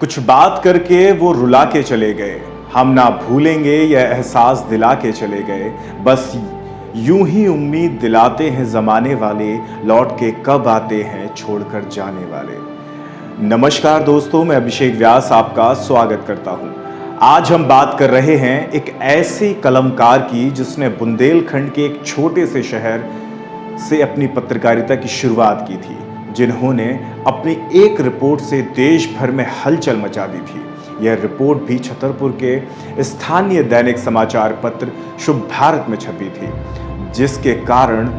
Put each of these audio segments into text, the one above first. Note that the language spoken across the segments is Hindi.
कुछ बात करके वो रुला के चले गए, हम ना भूलेंगे यह एहसास दिला के चले गए। बस यूं ही उम्मीद दिलाते हैं जमाने वाले, लौट के कब आते हैं छोड़कर जाने वाले। नमस्कार दोस्तों, मैं अभिषेक व्यास आपका स्वागत करता हूं। आज हम बात कर रहे हैं एक ऐसे कलमकार की जिसने बुंदेलखंड के एक छोटे से शहर से अपनी पत्रकारिता की शुरुआत की थी, जिन्होंने अपनी एक रिपोर्ट से देश भर में हलचल मचा दी थी। यह रिपोर्ट भी छतरपुर के स्थानीय दैनिक समाचार पत्र शुभ भारत में छपी थी, जिसके कारण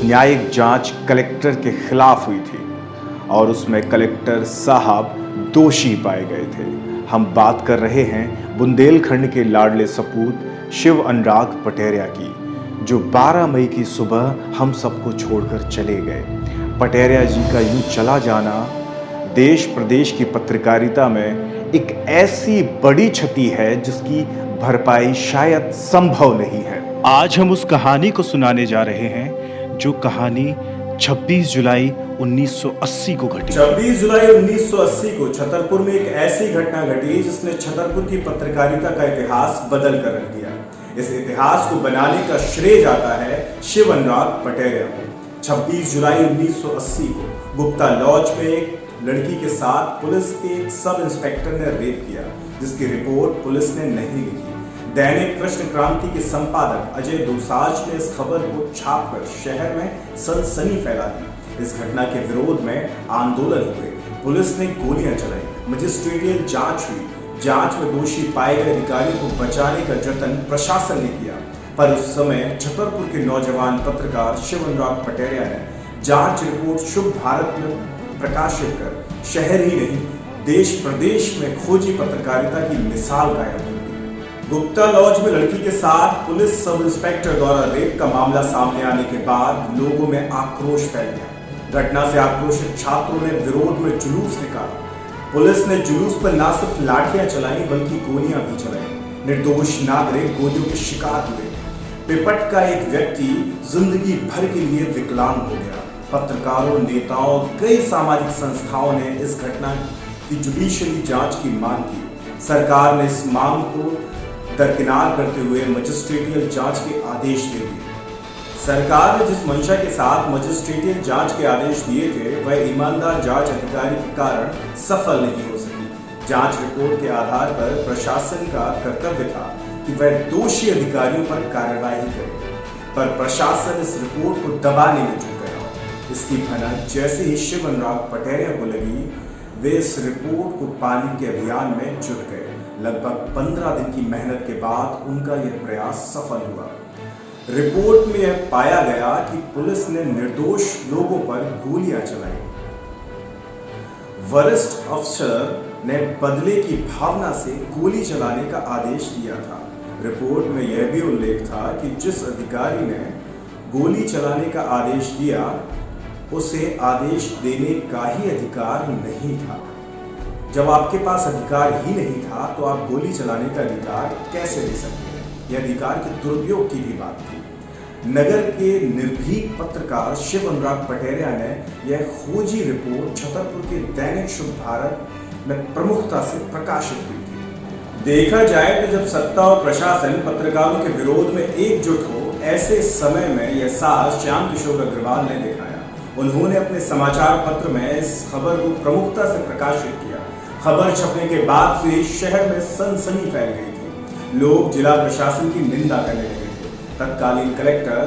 न्यायिक जांच कलेक्टर के खिलाफ हुई थी और उसमें कलेक्टर साहब दोषी पाए गए थे। हम बात कर रहे हैं बुंदेलखंड के लाडले सपूत शिव अनुराग पटेरिया की, जो 12 मई की सुबह हम सबको छोड़कर चले गए। पटेरिया जी का यूं चला जाना देश प्रदेश की पत्रकारिता में एक ऐसी बड़ी क्षति है जिसकी भरपाई शायद संभव नहीं है। आज हम उस कहानी को सुनाने जा रहे हैं जो कहानी 26 जुलाई 1980 को घटी। 26 जुलाई 1980 को छतरपुर में एक ऐसी घटना घटी जिसने छतरपुर की पत्रकारिता का इतिहास बदल कर रख दिया। इस इतिहास को बनाने का श्रेय जाता है शिव अनुराग पटेरिया को। 26 जुलाई 1980 को गुप्ता लॉज में एक लड़की के साथ पुलिस के एक सब इंस्पेक्टर ने रेप किया, जिसकी रिपोर्ट पुलिस ने नहीं लिखी। दैनिक कृष्ण क्रांति के संपादक अजय दोसांझ ने इस खबर को छापकर शहर में सनसनी फैला दी। इस घटना के विरोध में आंदोलन हुए, पुलिस ने गोलियां चलाई, मजिस्ट्रेटियल जांच हुई। जांच में दोषी पाए गए अधिकारियों को बचाने का जतन प्रशासन ने किया, पर उस समय छतरपुर के नौजवान पत्रकार शिव अनुराग पटेरिया ने जांच रिपोर्ट शुभ भारत में प्रकाशित कर शहर ही नहीं देश प्रदेश में खोजी पत्रकारिता की मिसाल कायम कर दी। गुप्ता लॉज में लड़की के साथ पुलिस सब इंस्पेक्टर द्वारा रेप का मामला सामने आने के बाद लोगों में आक्रोश फैल गया। घटना से आक्रोशित छात्रों ने विरोध में जुलूस निकाला। पुलिस ने जुलूस पर न सिर्फ लाठियां चलाई बल्कि गोलियां भी चलाई। निर्दोष नागरिक गोलियों के शिकार हुए। पिपट का एक व्यक्ति जिंदगी भर के लिए विकलांग हो गया। पत्रकारों, नेताओं, कई सामाजिक संस्थाओं ने इस घटना की जुडिशियली जांच की मांग की। सरकार ने इस मांग को दरकिनार करते हुए मजिस्ट्रेटियल जांच के आदेश दे दिए। सरकार ने जिस मंशा के साथ मजिस्ट्रेटियल जांच के आदेश दिए थे, वह ईमानदार जांच अधिकारी के कारण सफल नहीं हो सकी। जांच रिपोर्ट के आधार पर प्रशासन का कर्तव्य था कि वह दोषी अधिकारियों पर कार्रवाई करे, पर प्रशासन इस रिपोर्ट को दबाने में जुट गया। इसकी भनक जैसे ही शिव अनुराग पटेरिया को लगी, वे इस रिपोर्ट को पाने के अभियान में जुट गए। लगभग 15 दिन की मेहनत के बाद उनका यह प्रयास सफल हुआ। रिपोर्ट में यह पाया गया कि पुलिस ने निर्दोष लोगों पर गोलियां चलाई। वरिष्ठ अफसर ने बदले की भावना से गोली चलाने का आदेश दिया था। रिपोर्ट में यह भी उल्लेख था कि जिस अधिकारी ने गोली चलाने का आदेश दिया, उसे आदेश देने का ही अधिकार नहीं था। जब आपके पास अधिकार ही नहीं था तो आप गोली चलाने का अधिकार कैसे दे सकते हैं? यह अधिकार के दुरुपयोग की भी बात थी। नगर के निर्भीक पत्रकार शिव अनुराग पटेरिया ने यह खोजी रिपोर्ट छतरपुर के दैनिक शुभ भारत में प्रमुखता से प्रकाशित हुई थी। देखा जाए तो जब सत्ता और प्रशासन पत्रकारों के विरोध में एकजुट हो, ऐसे समय में यह साहस श्याम किशोर अग्रवाल ने दिखाया। उन्होंने अपने समाचार पत्र में इस खबर को प्रमुखता से प्रकाशित किया। खबर छपने के बाद से शहर में सनसनी फैल गई थी। लोग जिला प्रशासन की निंदा करने लगे थे। तत्कालीन कलेक्टर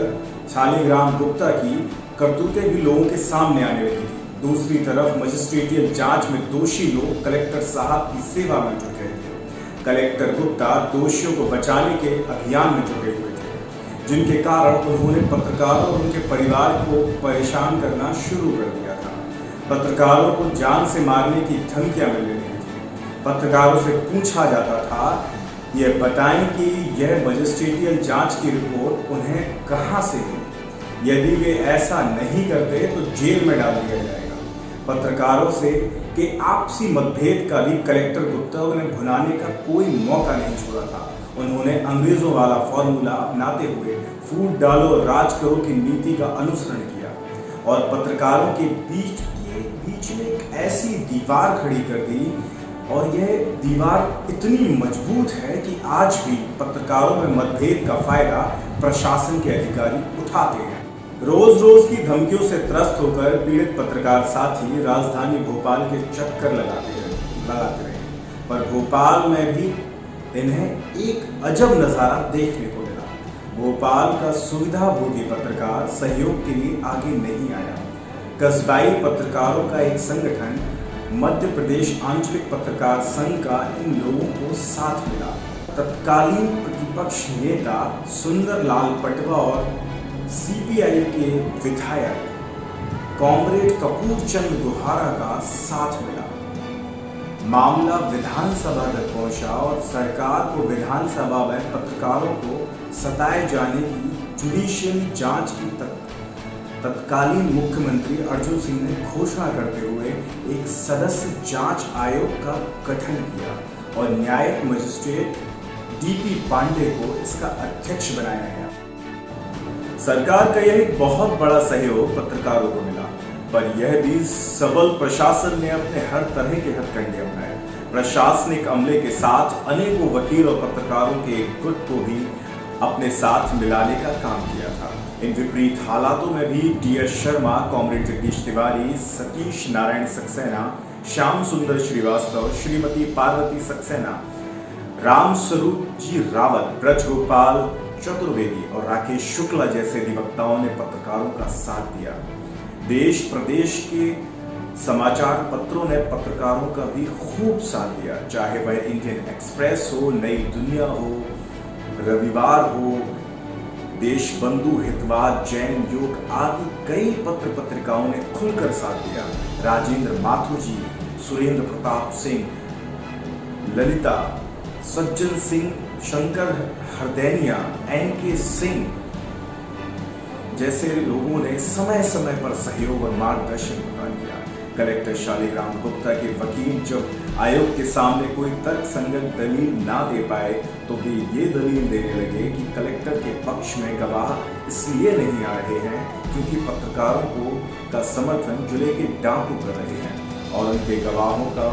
शालिग्राम गुप्ता की करतूतें भी लोगों के सामने आने लगी थी। दूसरी तरफ मजिस्ट्रेटियल जांच में दोषी लोग कलेक्टर साहब की सेवा में जुट गए थे। कलेक्टर गुप्ता दोषियों को बचाने के अभियान में जुटे हुए थे, जिनके कारण उन्होंने पत्रकारों और उनके परिवार को परेशान करना शुरू कर दिया था। पत्रकारों को जान से मारने की धमकियां मिल रही थी। पत्रकारों से पूछा जाता था, यह बताएं कि यह मजिस्ट्रेटियल जांच की रिपोर्ट उन्हें कहां से मिली। यदि वे ऐसा नहीं करते तो जेल में डाल दिया जाएगा। पत्रकारों से के आपसी मतभेद का भी कलेक्टर गुप्ता ने भुनाने का कोई मौका नहीं छोड़ा था। उन्होंने अंग्रेजों वाला फॉर्मूला अपनाते हुए फूट डालो राज करो की नीति का अनुसरण किया और पत्रकारों के बीच बीच में एक ऐसी दीवार खड़ी कर दी, और यह दीवार इतनी मजबूत है कि आज भी पत्रकारों में मतभेद का फायदा प्रशासन के अधिकारी उठाते हैं। रोज रोज की धमकियों से त्रस्त होकर पीड़ित पत्रकार साथी राजधानी भोपाल के चक्कर लगाते रहे, पर भोपाल में भी इन्हें एक अजब नजारा देखने को मिला। भोपाल का सुविधाभोगी पत्रकार सहयोग के लिए आगे नहीं आया। कस्बाई पत्रकारों का एक संगठन मध्य प्रदेश आंचलिक पत्रकार संघ का इन लोगों को साथ मिला। तत्कालीन प्रतिपक्ष नेता सुंदर लाल पटवा और सीपीआई के विधायक कॉमरेड कपूर चंद गुहारा का साथ मिला। मामला विधानसभा तक पहुंचा और सरकार को विधानसभा में पत्रकारों को सताए जाने की जुडिशियल जांच की तत्कालीन मुख्यमंत्री अर्जुन सिंह ने घोषणा करते हुए एक सदस्य जांच आयोग का गठन किया और न्यायिक मजिस्ट्रेट डीपी पांडे को इसका अध्यक्ष बनाया गया। सरकार का यह एक बहुत बड़ा सहयोग पत्रकारों को मिला, पर यह भी सबल प्रशासन ने अपने हर तरह के हथकंडे अपनाए। प्रशासनिक अमले के साथ अनेकों वकील और पत्रकारों के एक गुट को भी अपने साथ मिलाने का काम किया था। इन विपरीत हालातों में भी डी.एस. शर्मा, कॉमरेड जगदीश तिवारी, सतीश नारायण सक्सेना, श्याम सुंदर श्रीवास्तव, श्रीमती पार्वती सक्सेना, राम स्वरूप जी रावत, ब्रज गोपाल चतुर्वेदी और राकेश शुक्ला जैसे अधिवक्ताओं ने पत्रकारों का साथ दिया। देश प्रदेश के समाचार पत्रों ने पत्रकारों का भी खूब साथ दिया, चाहे वह इंडियन एक्सप्रेस हो, नई दुनिया हो, रविवार हो, देशबंधु, हितवाद, जैन योग आदि कई पत्र पत्रिकाओं ने खुलकर साथ दिया। राजेंद्र माथुर जी, सुरेंद्र प्रताप सिंह, ललिता, सज्जन सिंह, शंकर हरदैनिया, एन.के. सिंह जैसे लोगों ने समय समय पर सहयोग और मार्गदर्शन प्रदान किया। कलेक्टर शालिग्राम गुप्ता के वकील जब आयोग के सामने कोई तर्कसंगत दलील ना दे पाए तो वे ये दलील देने लगे कि कलेक्टर के पक्ष में गवाह इसलिए नहीं आ रहे हैं क्योंकि पत्रकारों का समर्थन जिले के डाकू कर रहे हैं और उनके गवाहों का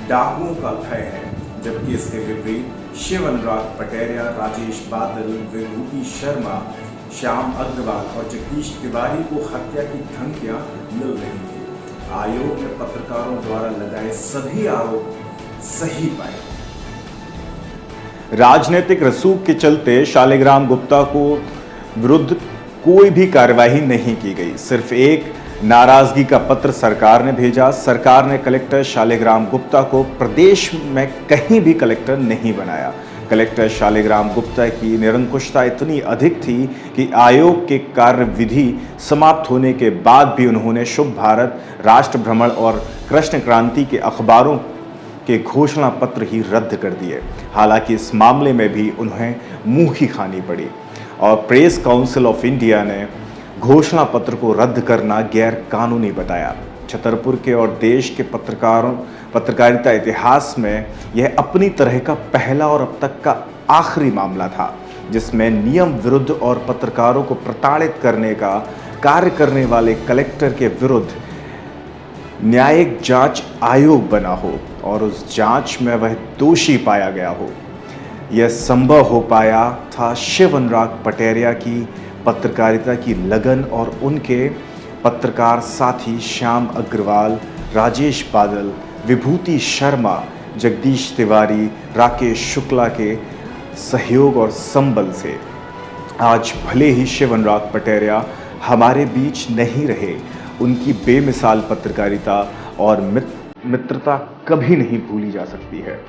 डाकुओं का भय है। जबकि इसके विपरीत शिव अनुराग पटेरिया, राजेश बादल, विभूति शर्मा, श्याम अग्रवाल और जगदीश तिवारी को हत्या की धमकियां मिल रही थी। आयोग ने पत्रकारों द्वारा लगाए सभी आरोप सही पाए। राजनीतिक रसूख के चलते शालिग्राम गुप्ता को विरुद्ध कोई भी कार्यवाही नहीं की गई। सिर्फ एक नाराजगी का पत्र सरकार ने भेजा। सरकार ने कलेक्टर शालिग्राम गुप्ता को प्रदेश में कहीं भी कलेक्टर नहीं बनाया। कलेक्टर शालिग्राम गुप्ता की निरंकुशता इतनी अधिक थी कि आयोग के कार्यविधि समाप्त होने के बाद भी उन्होंने शुभ भारत, राष्ट्र भ्रमण और कृष्ण क्रांति के अखबारों के घोषणा पत्र ही रद्द कर दिए। हालांकि इस मामले में भी उन्हें मुंह की खानी पड़ी और प्रेस काउंसिल ऑफ इंडिया ने घोषणा पत्र को रद्द करना गैर कानूनी बताया। छतरपुर के और देश के पत्रकारिता इतिहास में यह अपनी तरह का पहला और अब तक का आखिरी मामला था जिसमें नियम विरुद्ध और पत्रकारों को प्रताड़ित करने का कार्य करने वाले कलेक्टर के विरुद्ध न्यायिक जांच आयोग बना हो और उस जांच में वह दोषी पाया गया हो। यह संभव हो पाया था शिव अनुराग पटेरिया की पत्रकारिता की लगन और उनके पत्रकार साथी श्याम अग्रवाल, राजेश बादल, विभूति शर्मा, जगदीश तिवारी, राकेश शुक्ला के सहयोग और संबल से। आज भले ही शिव अनुराग पटेरिया हमारे बीच नहीं रहे, उनकी बेमिसाल पत्रकारिता और मित्रता कभी नहीं भूली जा सकती है।